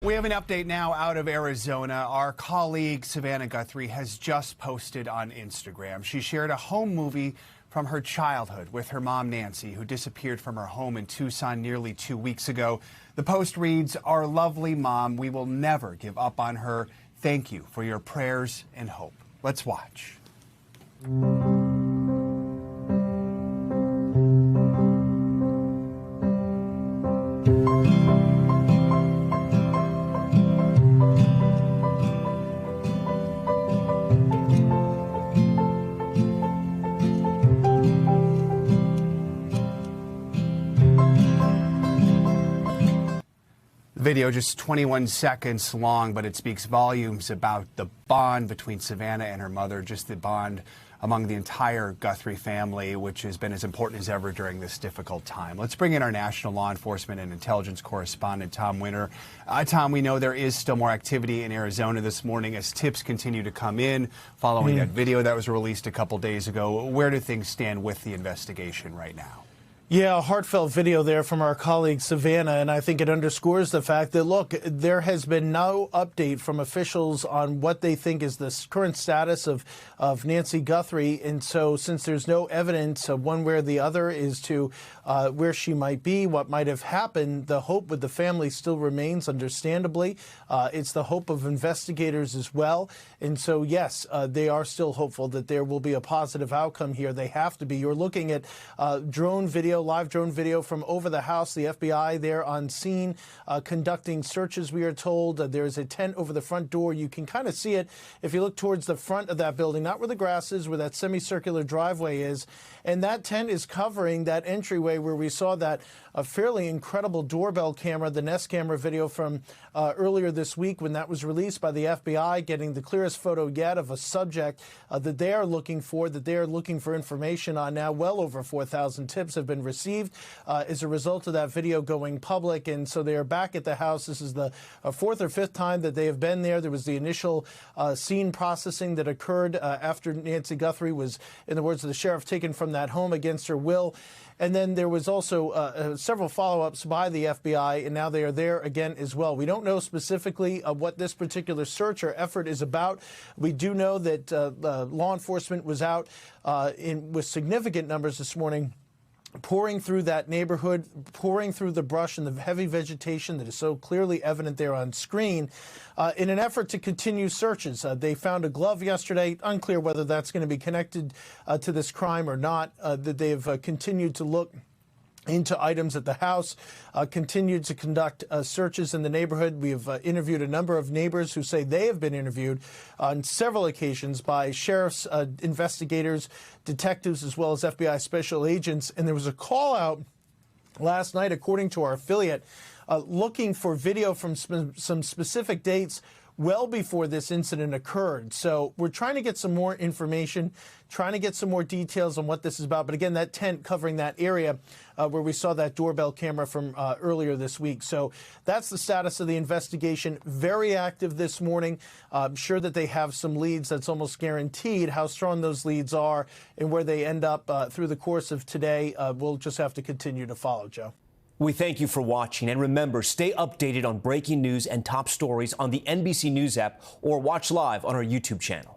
We have an update now out of Arizona. Our colleague Savannah Guthrie has just posted on Instagram. She shared a home movie from her childhood with her mom, Nancy, who disappeared from her home in Tucson nearly 2 weeks ago. The post reads, "Our lovely mom, we will never give up on her. Thank you for your prayers and hope." Let's watch. Video just 21 seconds long, but it speaks volumes about the bond between Savannah and her mother, just the bond among the entire Guthrie family, which has been as important as ever during this difficult time. Let's bring in our national law enforcement and intelligence correspondent, Tom Winter. Tom, we know there is still more activity in Arizona this morning as tips continue to come in following that video that was released a couple days ago. Where do things stand with the investigation right now? Yeah, a heartfelt video there from our colleague Savannah, and I think it underscores the fact that, look, there has been no update from officials on what they think is the current status of Nancy Guthrie, and so since there's no evidence of one way or the other as to where she might be, what might have happened, the hope with the family still remains, understandably. It's the hope of investigators as well, and so, yes, they are still hopeful that there will be a positive outcome here. They have to be. You're looking at drone video, live drone video from over the house, the FBI there on scene conducting searches, we are told. There's a tent over the front door. You can kind of see it if you look towards the front of that building, not where the grass is, where that semicircular driveway is. And that tent is covering that entryway where we saw that fairly incredible doorbell camera, the Nest camera video from earlier this week when that was released by the FBI, getting the clearest photo yet of a subject that they are looking for, information on now. Well over 4,000 tips have been received as a result of that video going public, and so they are back at the house. This is the fourth or fifth time that they have been there. There was the initial scene processing that occurred after Nancy Guthrie was, in the words of the sheriff, taken from that home against her will. And then there was also several follow-ups by the FBI, and now they are there again as well. We don't know specifically what this particular search or effort is about. We do know that law enforcement was out with significant numbers this morning, pouring through that neighborhood, pouring through the brush and the heavy vegetation that is so clearly evident there on screen in an effort to continue searches. They found a glove yesterday, unclear whether that's going to be connected to this crime or not, that they have continued to look into items at the house, continued to conduct searches in the neighborhood. We have interviewed a number of neighbors who say they have been interviewed on several occasions by sheriff's investigators, detectives, as well as FBI special agents. And there was a call out last night, according to our affiliate, looking for video from some specific dates well before this incident occurred. So we're trying to get some more information, trying to get some more details on what this is about. But again, that tent covering that area where we saw that doorbell camera from earlier this week. So that's the status of the investigation. Very active this morning. I'm sure that they have some leads. That's almost guaranteed. How strong those leads are and where they end up through the course of today, we'll just have to continue to follow, Joe. We thank you for watching, and remember, stay updated on breaking news and top stories on the NBC News app or watch live on our YouTube channel.